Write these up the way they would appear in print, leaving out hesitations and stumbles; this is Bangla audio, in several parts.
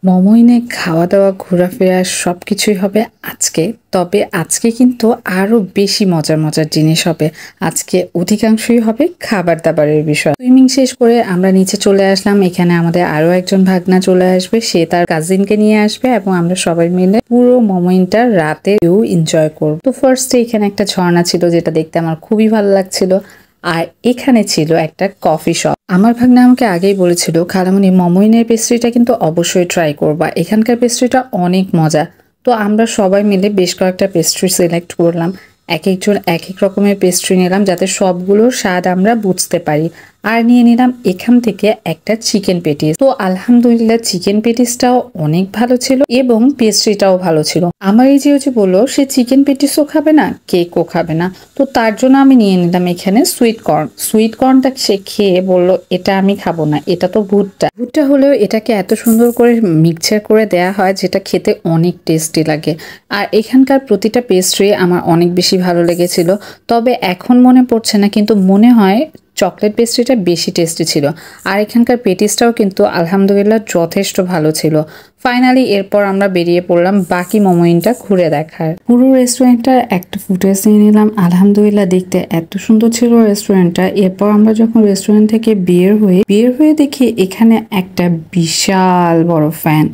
মমইনে খাওয়া দাওয়া ঘোরাফেরা সবকিছুই হবে আজকে। তবে আজকে কিন্তু আরো বেশি মজার মজার জিনিস হবে। আজকে অধিকাংশই হবে খাবার দাবারের বিষয়। সুইমিং শেষ করে আমরা নিচে চলে আসলাম। এখানে আমাদের আরো একজন ভাগনা চলে আসবে, সে তার কাজিনকে নিয়ে আসবে এবং আমরা সবাই মিলে পুরো মমইনটা রাতেও এনজয় করব। তো ফার্স্টে এখানে একটা ঝর্ণা ছিল যেটা দেখতে আমার খুবই ভালো লাগছিল। আর এখানে ছিল একটা কফি শপ। আমার ভাগ্নে আমাকে আগেই বলেছিল, খালামণি মমইনের পেস্ট্রিটা কিন্তু অবশ্যই ট্রাই করবা, এখানকার পেস্ট্রিটা অনেক মজা। তো আমরা সবাই মিলে বেশ কয়েকটা পেস্ট্রি সিলেক্ট করলাম। এক একজন এক এক রকমের পেস্ট্রি নিলাম যাতে সবগুলোর স্বাদ আমরা বুঝতে পারি। আর নিয়ে নিলাম এখান থেকে একটা চিকেন পেটিস। তো আলহামদুলিল্লাহ চিকেন পেটিসটাও অনেক ভালো ছিল এবং পেস্ট্রিটাও ভালো ছিল। আমার এই যে বললো সে চিকেন পেটিসও খাবে না, কেকও খাবে না। তো তার জন্য আমি নিয়ে নিলাম এখানে সুইট কর্ন। সুইট কর্নটা সে খেয়ে বলল এটা আমি খাবো না, এটা তো ভুট্টা। ভুট্টা হলেও এটাকে এত সুন্দর করে মিক্সচার করে দেয়া হয় যেটা খেতে অনেক টেস্টি লাগে। আর এখানকার প্রতিটা পেস্ট্রি আমার অনেক বেশি ভালো লেগেছিল। তবে এখন মনে পড়ছে না, কিন্তু মনে হয় চকলেট পেস্ট্রিটা বেশি টেস্টি ছিল। আর এখানকার পেটিসটাও কিন্তু আলহামদুলিল্লাহ যথেষ্ট ভালো ছিল। ফাইনালি এরপর আমরা বেরিয়ে পড়লাম বাকি মমইনটা ঘুরে দেখার। পুরো রেস্টুরেন্টটার একটা ফুটেজ নিয়ে নিলাম। আলহামদুলিল্লাহ দেখতে এত সুন্দর ছিল রেস্টুরেন্টটা। এরপর আমরা যখন রেস্টুরেন্ট থেকে বের হয়ে দেখি এখানে একটা বিশাল বড় ফ্যান।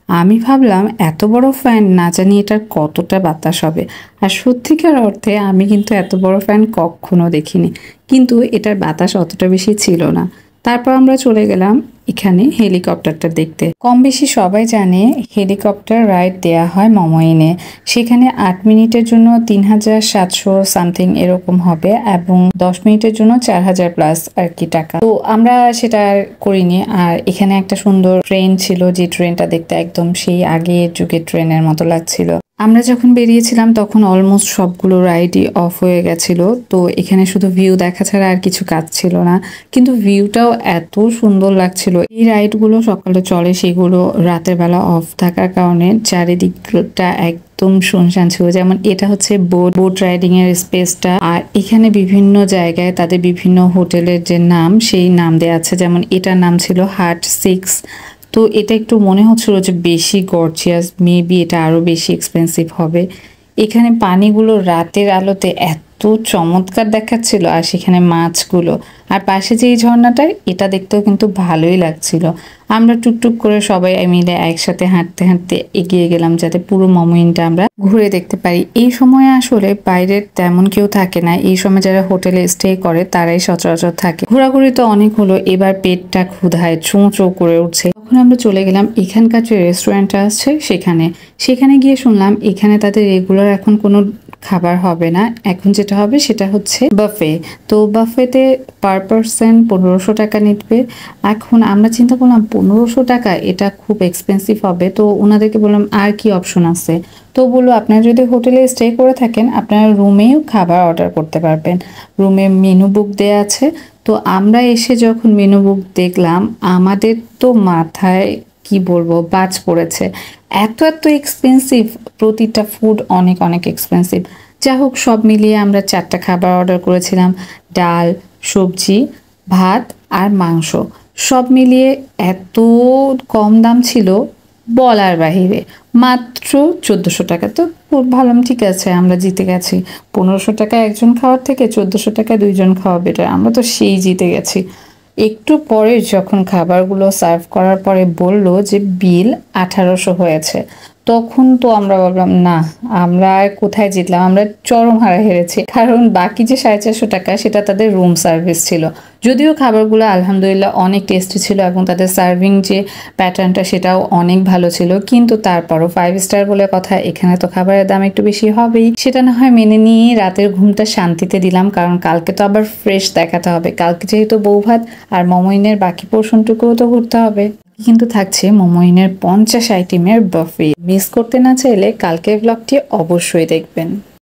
আমি ভাবলাম এত বড় ফ্যান, না জানি এটার কতটা বাতাস হবে। আর সত্যিকার অর্থে আমি কিন্তু এত বড় ফ্যান কখনো দেখিনি, কিন্তু এটার বাতাস অতটা বেশি ছিল না। তারপর আমরা চলে গেলাম এখানে হেলিকপ্টারটা দেখতে। কম বেশি সবাই জানে হেলিকপ্টার রাইড দেয়া হয় মমইনে। সেখানে 8 মিনিটের জন্য 3700 সামথিং এরকম হবে এবং 10 মিনিটের জন্য 4000 প্লাস আর কি টাকা। তো আমরা সেটা করিনি। আর এখানে একটা সুন্দর ট্রেন ছিল, যে ট্রেনটা দেখতে একদম সেই আগের যুগের ট্রেনের মতো লাগছিল। আমরা যখন বেরিয়েছিলাম তখন অলমোস্ট সবগুলো রাইডই অফ হয়ে গেছিল। তো এখানে শুধু ভিউ দেখা ছাড়া আর কিছু কাজ ছিল না, কিন্তু ভিউটাও এত সুন্দর লাগছিল। এই রাইডগুলো সকালে চলে, সেগুলো রাতের বেলা অফ থাকার কারণে চারিদিকটা একদম শুনশান ছিল। যেমন এটা হচ্ছে বোট রাইডিং এর স্পেসটা। আর এখানে বিভিন্ন জায়গায় তাদের বিভিন্ন হোটেলের যে নাম সেই নাম দেওয়া আছে। যেমন এটার নাম ছিল হার্ট 6। তো এটা একটু মনে হচ্ছিল যে বেশি গর্জিয়াস, মেবি এটা আরো বেশি এক্সপেন্সিভ হবে। এখানে পানিগুলো রাতের আলোতে এত চমৎকার দেখাচ্ছিল, আর সেখানে মাছগুলো, আর পাশে যে এই ঝর্ণাটা, এটা দেখতেও কিন্তু ভালোই লাগছিল। আমরা টুকটুক করে সবাই মিলে একসাথে হাঁটতে হাঁটতে এগিয়ে গেলাম যাতে পুরো মমইনটা আমরা ঘুরে দেখতে পারি। এই সময় আসলে বাইরের তেমন কেউ থাকে না, এই সময় যারা হোটেলে স্টে করে তারাই সচরাচর থাকে। ঘোরাঘুরি তো অনেক হলো, এবার পেটটা ক্ষুধায় চোঁ চোঁ করে উঠছে। তখন আমরা চলে গেলাম এখানকার যে রেস্টুরেন্টটা আছে সেখানে গিয়ে শুনলাম এখানে তাদের রেগুলার এখন কোনো খাবার হবে না, এখন যেটা হবে সেটা হচ্ছে বাফে। তো বাফেতে পার পারসন 1500 টাকা নিবে। এখন আমরা চিন্তা করলাম 1500 টাকা এটা খুব এক্সপেন্সিভ হবে। তো ওনাদেরকে বললাম আর কি অপশন আছে। তো বললো আপনারা যদি হোটেলে স্টে করে থাকেন আপনারা রুমেও খাবার অর্ডার করতে পারবেন, রুমে মেনু বুক দেয়া আছে। তো আমরা এসে যখন মেনু বুক দেখলাম আমাদের তো মাথায় কি বলবো বাজ পড়েছে। এত এক্সপেন্সিভ, প্রতিটা ফুড অনেক অনেক এক্সপেন্সিভ। যা হোক সব মিলিয়ে আমরা 4টা খাবার অর্ডার করেছিলাম, ডাল, সবজি, ভাত আর মাংস। সব মিলিয়ে এত কম দাম ছিল বলার বাহিরে, মাত্র 1400 টাকা। তো ভাবলাম ঠিক আছে আমরা জিতে গেছি। 1500 টাকা একজন খাওয়ার থেকে 1400 টাকা 2জন খাওয়া বেটার, আমরা তো সেই জিতে গেছি। একটু পরে যখন খাবারগুলো সার্ভ করার পরে বলল যে বিল 1800 হয়েছে, তখন তো আমরা ভাবলাম না, আমরা আর কোথায় জিতলাম, আমরা চরম হারা হেরেছি। কারণ বাকি যে 450 টাকা সেটা তাদের রুম সার্ভিস ছিল। যদিও খাবারগুলো আলহামদুলিল্লাহ অনেক টেস্টি ছিল এবং তাদের সার্ভিং যে প্যাটার্নটা সেটাও অনেক ভালো ছিল, কিন্তু তারপরও 5 স্টার বলে কথা, এখানে তো খাবারের দাম একটু বেশি হবেই। সেটা না হয় মেনে নিয়ে রাতের ঘুমটা শান্তিতে দিলাম, কারণ কালকে তো আবার ফ্রেশ দেখাতে হবে। কালকে যেহেতু বৌভাত, আর মমইনের বাকি পোর্শনটুকুও তো ঘুরতে হবে। কিন্তু থাকছে মমইনের 50 আইটেমের বাফে। মিস করতে না চাইলে কালকের ব্লগটি অবশ্যই দেখবেন।